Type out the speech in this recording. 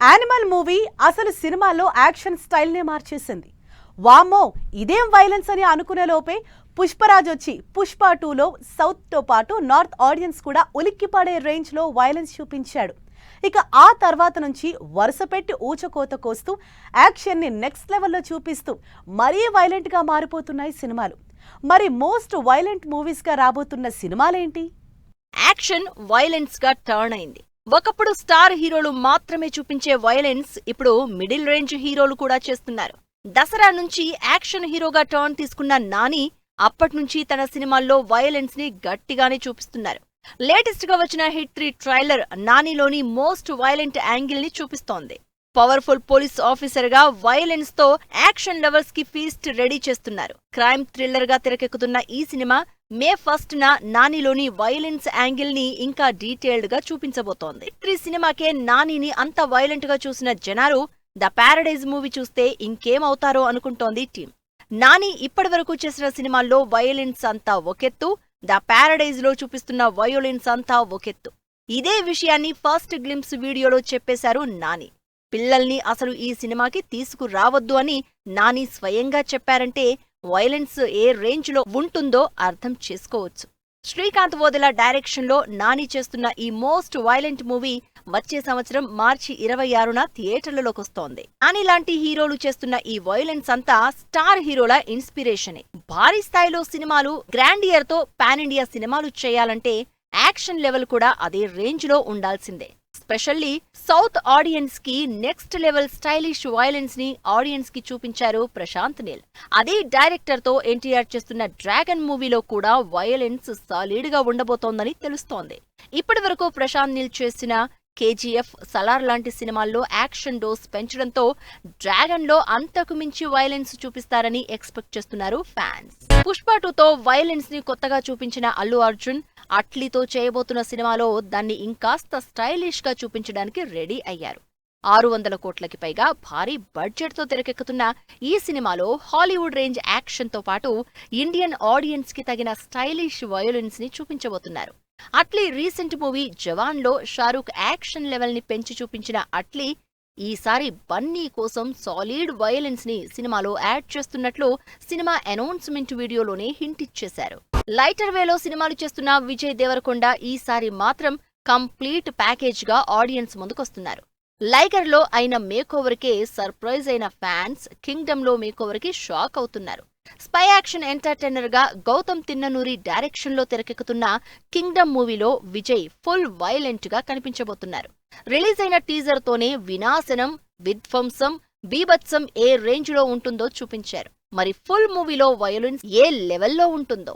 Animal movie అసలు సినిమాలో action స్టైల్నే మార్చేసింది. వామ్మో ఇదేం వైలెన్స్ అని అనుకునే లోపే పుష్పరాజ్ వచ్చి పుష్ప 2లో సౌత్తో పాటు నార్త్ ఆడియన్స్ కూడా ఉలిక్కిపడే రేంజ్లో వైలెన్స్ చూపించాడు. ఇక ఆ తర్వాత నుంచి వరుస పెట్టి ఊచకోత కోస్తూ యాక్షన్ని నెక్స్ట్ లెవెల్లో చూపిస్తూ మరీ వైలెంట్గా మారిపోతున్నాయి సినిమాలు. మరి మోస్ట్ వైలెంట్ మూవీస్గా రాబోతున్న సినిమాలేంటి? యాక్షన్ వైలెన్స్ గా టర్న్ అయింది. ఒకప్పుడు స్టార్ హీరోలు మాత్రమే చూపించే వైలెన్స్ ఇప్పుడు మిడిల్ రేంజ్ హీరోలు కూడా చేస్తున్నారు. దసరా నుంచి యాక్షన్ హీరోగా టర్న్ తీసుకున్న నాని అప్పట్నుంచి తన సినిమాల్లో వైలెన్స్ ని గట్టిగానే చూపిస్తున్నారు. లేటెస్ట్ గా వచ్చిన హిట్ 3 ట్రైలర్ నానిలోని మోస్ట్ వైలెంట్ యాంగిల్ ని చూపిస్తోంది. పవర్ఫుల్ పోలీస్ ఆఫీసర్ గా వైలెన్స్ తో యాక్షన్ లవర్స్ కి ఫీస్ట్ రెడీ చేస్తున్నారు. క్రైమ్ థ్రిల్లర్ గా తెరకెక్కుతున్న ఈ సినిమా మే 1న నానిలోని వైలెన్స్ యాంగిల్ ని ఇంకా డీటెయిల్డ్ గా చూపించబోతోంది. 3 సినిమాకే నానిని అంత వైలెంట్ గా చూసిన జనాలు ద ప్యారడైజ్ మూవీ చూస్తే ఇంకేమవుతారో అనుకుంటోంది టీం. నాని ఇప్పటివరకు చేసిన సినిమాల్లో వైలెన్స్ అంతా ఒకెత్తు, ద ప్యారడైజ్ లో చూపిస్తున్న వయోలెన్స్ అంతా ఒకెత్తు. ఇదే విషయాన్ని ఫస్ట్ గ్లింప్స్ వీడియోలో చెప్పేశారు నాని. పిల్లల్ని అసలు ఈ సినిమాకి తీసుకురావద్దు అని నాని స్వయంగా చెప్పారంటే వైలెన్స్ ఏ రేంజ్ లో ఉంటుందో అర్థం చేసుకోవచ్చు. శ్రీకాంత్ వోదెల డైరెక్షన్ లో నాని చేస్తున్న ఈ మోస్ట్ వైలెంట్ మూవీ వచ్చే సంవత్సరం మార్చి 26న థియేటర్లలోకొస్తోంది. నాని లాంటి హీరోలు చేస్తున్న ఈ వైలెన్స్ అంతా స్టార్ హీరోల ఇన్స్పిరేషనే. భారీ స్థాయిలో సినిమాలు, గ్రాండియర్ తో పాన్ ఇండియా సినిమాలు చేయాలంటే యాక్షన్ లెవెల్ కూడా అదే రేంజ్ లో ఉండాల్సిందే. స్పెషల్లీ సౌత్ ఆడియన్స్ కి నెక్స్ట్ లెవెల్ స్టైలిష్ వైలెన్స్ ని ఆడియన్స్ కి చూపించారు ప్రశాంత్ నీల్. అదే డైరెక్టర్ తో ఎన్టీఆర్ చేస్తున్న డ్రాగన్ మూవీలో కూడా వైలెన్స్ సాలిడ్ గా ఉండబోతోందని తెలుస్తోంది. ఇప్పటి వరకు ప్రశాంత్ నీల్ చేసిన కేజీఎఫ్, సలార్ లాంటి సినిమాల్లో యాక్షన్ డోస్ పెంచడంతో డ్రాగన్ లో అంతకు మించి వైలెన్స్ చూపిస్తారని ఎక్స్పెక్ట్ చేస్తున్నారు ఫ్యాన్స్. పుష్ప 2తో వైలెన్స్ ని కొత్తగా చూపించిన అల్లు అర్జున్ అట్లీతో చేయబోతున్న సినిమాలో దాన్ని ఇంకాస్త స్టైలిష్ గా చూపించడానికి రెడీ అయ్యారు. 600 కోట్లకి పైగా భారీ బడ్జెట్ తో తెరకెక్కుతున్న ఈ సినిమాలో హాలీవుడ్ రేంజ్ యాక్షన్ తో పాటు ఇండియన్ ఆడియన్స్ కి తగిన స్టైలిష్ వయోలెన్స్ ని చూపించబోతున్నారు. అట్లీ రీసెంట్ మూవీ జవాన్ లో షారూక్ యాక్షన్ లెవెల్ ని పెంచి చూపించిన అట్లీ ఈసారి బన్నీ కోసం సాలిడ్ వయోలెన్స్ ని సినిమాలో యాడ్ చేస్తున్నట్లు సినిమా అనౌన్స్మెంట్ వీడియోలోనే హింట్ ఇచ్చేశారు. లైటర్ వేలో సినిమాలు చేస్తున్న విజయ్ దేవరకొండ ఈసారి మాత్రం కంప్లీట్ ప్యాకేజ్ గా ఆడియన్స్ ముందుకొస్తున్నారు. లైగర్ లో అయిన మేకోవర్ కే సర్ప్రైజ్ అయిన ఫ్యాన్స్ కింగ్డమ్ లో మేకోవర్ కి షాక్ అవుతున్నారు. స్పై యాక్షన్ ఎంటర్టైనర్ గా గౌతమ్ తిన్ననూరి డైరెక్షన్ లో తెరకెక్కుతున్న కింగ్డమ్ మూవీలో విజయ్ ఫుల్ వైలెంట్ గా కనిపించబోతున్నారు. రిలీజ్ అయిన టీజర్ తోనే వినాశనం, విధ్వంసం, బీభత్సం ఏ రేంజ్ లో ఉంటుందో చూపించారు. మరి ఫుల్ మూవీలో వయోలెన్స్ ఏ లెవెల్లో ఉంటుందో